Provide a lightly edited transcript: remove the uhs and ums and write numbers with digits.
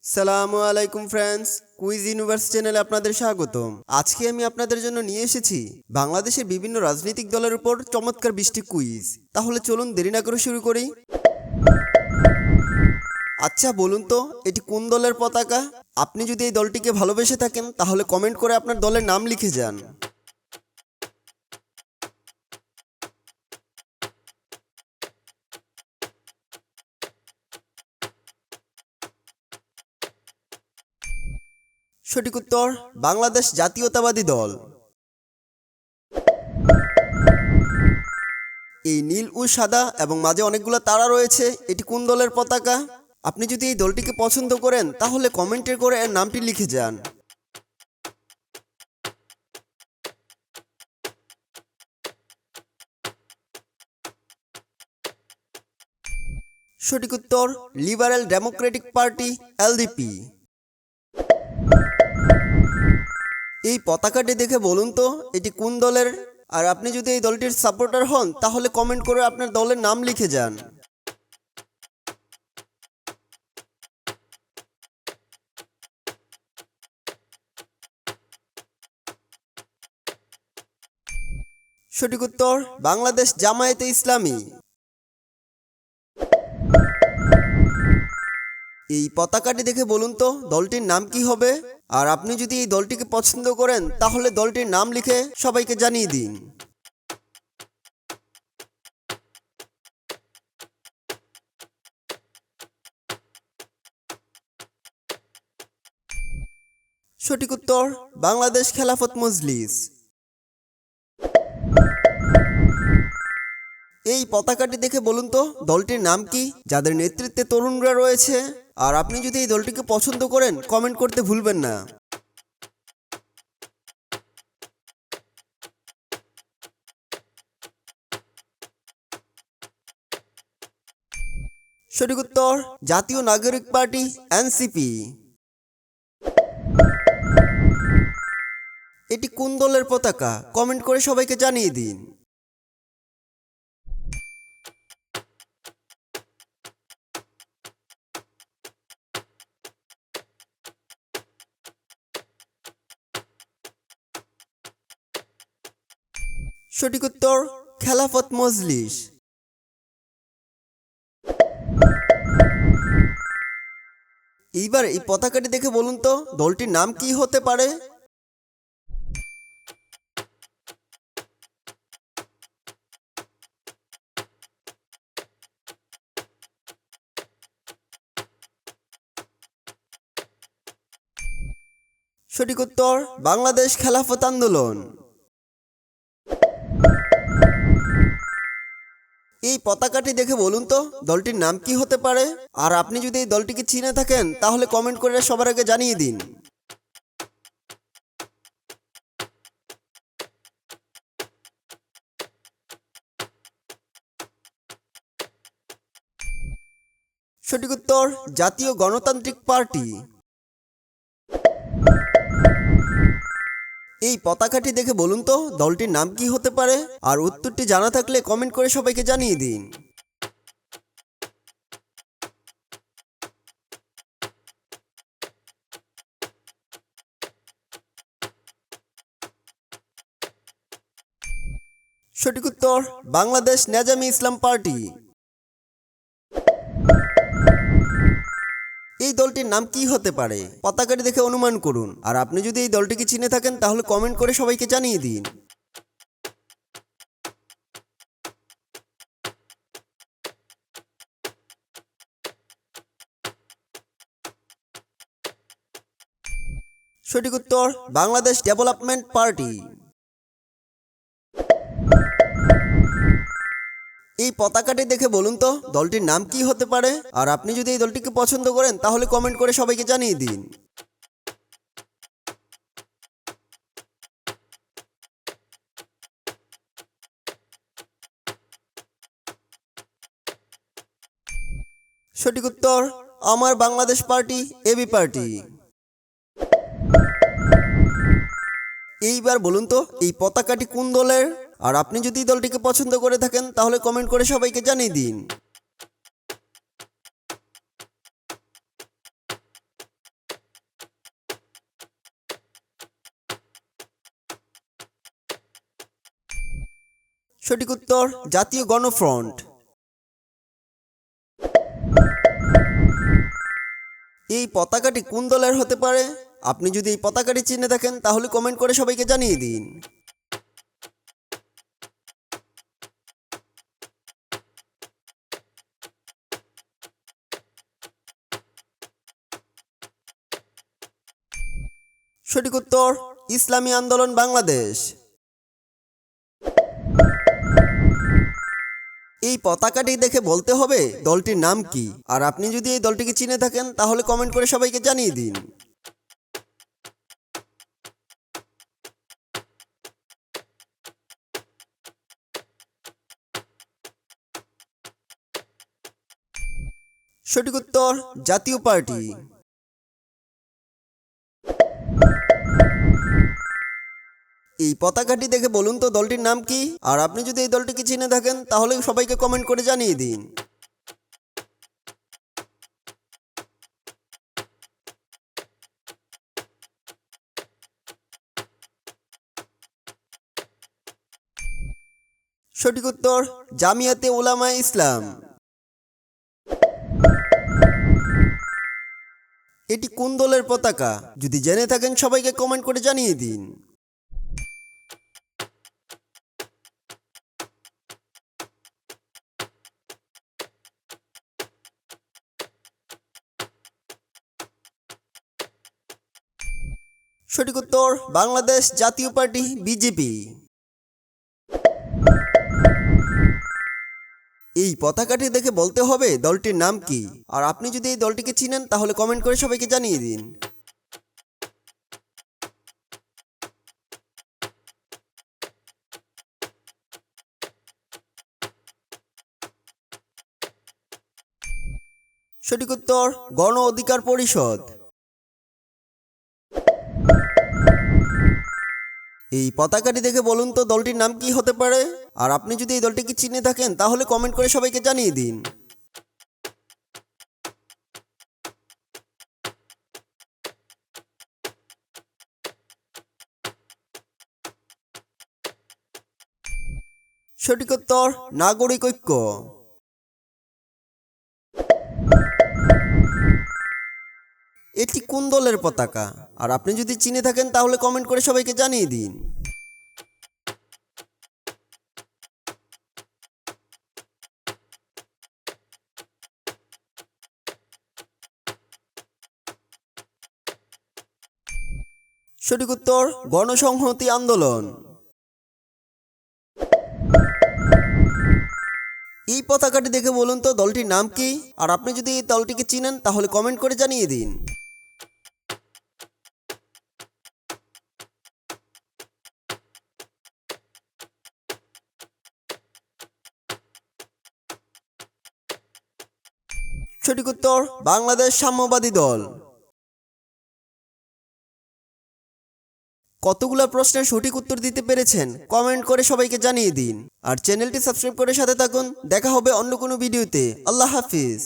সালামু আলাইকুম friends, quiz universe চ্যানেলে আপনাদের স্বাগতম। আজকে আমি আপনাদের জন্য নিয়ে এসেছি বাংলাদেশের বিভিন্ন রাজনৈতিক দলের উপর চমৎকার 20টি কুইজ। তাহলে চলুন দেরি না করে শুরু করি। আচ্ছা বলুন তো, এটি কোন দলের পতাকা? আপনি যদি এই দলটিকে ভালোবেসে থাকেন তাহলে কমেন্ট করে আপনার দলের নাম লিখে যান। সঠিক উত্তর বাংলাদেশ জাতীয়তাবাদী দল। এই নীল ও সাদা এবং মাঝে অনেকগুলো তারা রয়েছে, এটি কোন দলের পতাকা? আপনি যদি এই দলটিকে পছন্দ করেন তাহলে কমেন্টে করে এর নামটি লিখে যান। সঠিক উত্তর লিবারেল ডেমোক্রেটিক পার্টি এলডিপি। এই পতাকাটি দেখে বলুন তো এটি কোন দলের? আর আপনি যদি এই দলটির সাপোর্টার হন তাহলে কমেন্ট করে আপনার দলের নাম লিখে যান। সঠিক উত্তর বাংলাদেশ জামায়াতে ইসলামী। এই পতাকাটি দেখে বলুন তো দলটির নাম কি হবে? আর আপনি যদি এই দলটিকে পছন্দ করেন তাহলে দলটির নাম লিখে সবাইকে জানিয়ে দিন। সঠিক উত্তর বাংলাদেশ খেলাফত মজলিস। এই পতাকাটি দেখে বলুন তো দলটির নাম কি, যাদের নেতৃত্বে তরুণরা রয়েছে? আর আপনি যদি এই দলটিকে পছন্দ করেন কমেন্ট করতে ভুলবেন না। সঠিক উত্তর জাতীয় নাগরিক পার্টি এনসিপি। এটি কোন দলের পতাকা? কমেন্ট করে সবাইকে জানিয়ে দিন। সঠিক উত্তর খেলাফত মজলিস। এইবার এই পতাকাটি দেখে বলুন তো দলটির নাম কি হতে পারে? সঠিক উত্তর বাংলাদেশ খেলাফত আন্দোলন। এই পতাকাটি দেখে বলুন তো দলটির নাম কি হতে পারে? আর আপনি যদি এই দলটিকে চিনে থাকেন তাহলে কমেন্ট করে সবার আগে জানিয়ে দিন। সঠিক উত্তর জাতীয় গণতান্ত্রিক পার্টি। এই পতাকাটি দেখে বলুন তো দলটির নাম কি হতে পারে? আর উত্তরটি জানা থাকলে কমেন্ট করে সবাইকে জানিয়ে দিন। সঠিক উত্তর বাংলাদেশ নেজামী ইসলাম পার্টি। এই দলটির নাম কি হতে পারে? পতাকাটি দেখে অনুমান করুন। আর আপনি যদি এই দলটিকে চিনে থাকেন তাহলে কমেন্ট করে সবাইকে জানিয়ে দিন। সঠিক উত্তর বাংলাদেশ ডেভেলপমেন্ট পার্টি। এই পতাকাটি দেখে বলুন তো দলটির নাম কি হতে পারে? আর আপনি যদি এই দলটিকে পছন্দ করেন তাহলে কমেন্ট করে সবাইকে জানিয়ে দিন। সঠিক উত্তর আমার বাংলাদেশ পার্টি এবি পার্টি। এইবার বলুন তো এই পতাকাটি কোন দলের? আর আপনি যদি এই দলটিকে পছন্দ করে থাকেন তাহলে কমেন্ট করে সবাইকে জানিয়ে দিন। সঠিক উত্তর জাতীয় গণফ্রন্ট। এই পতাকাটি কোন দলের হতে পারে? আপনি যদি এই পতাকাটি চিনে থাকেন তাহলে কমেন্ট করে সবাইকে জানিয়ে দিন। সঠিক উত্তর ইসলামী আন্দোলন বাংলাদেশ। এই পতাকাটি দেখে বলতে হবে দলটির নাম কি, আর আপনি যদি এই দলটিকে চিনে থাকেন তাহলে কমেন্ট করে সবাইকে জানিয়ে দিন। সঠিক উত্তর জাতীয় পার্টি। এই পতাকাটি দেখে বলুন তো দলটির নাম কি, আর আপনি যদি এই দলটিকে চিনে থাকেন তাহলে সবাইকে কমেন্ট করে জানিয়ে দিন। সঠিক উত্তর জামিয়াতে উলামায়ে ইসলাম। এটি কোন দলের পতাকা? যদি জেনে থাকেন সবাইকে কমেন্ট করে জানিয়ে দিন। সঠিক উত্তর বাংলাদেশ জাতীয় পার্টি বিজেপি। এই পতাকাটি দেখে বলতে হবে দলটির নাম কি, আর আপনি যদি এই দলটিকে চিনেন তাহলে কমেন্ট করে সবাইকে জানিয়ে দিন। সঠিক উত্তর গণ অধিকার পরিষদ। এই পতাকাটি দেখে বলুন তো দলটির নাম কি হতে পারে, আর আপনি যদি এই দলটিকে চিনে থাকেন তাহলে কমেন্ট করে সবাইকে জানিয়ে দিন। সঠিক উত্তর নাগরিক ঐক্য। এটি কোন দলের পতাকা, আর আপনি যদি চিনে থাকেন তাহলে কমেন্ট করে সবাইকে জানিয়ে দিন। সঠিক উত্তর গণসংহতি আন্দোলন। এই পতাকাটি দেখে বলুন তো দলটির নাম কি, আর আপনি যদি এই দলটিকে চিনেন তাহলে কমেন্ট করে জানিয়ে দিন। সঠিক উত্তর বাংলাদেশ সাম্যবাদী দল। কতগুলা প্রশ্নের সঠিক উত্তর দিতে পেরেছেন কমেন্ট করে সবাইকে জানিয়ে দিন, আর চ্যানেলটি সাবস্ক্রাইব করে সাথে থাকুন। দেখা হবে অন্য কোনো ভিডিওতে। আল্লাহ হাফিজ।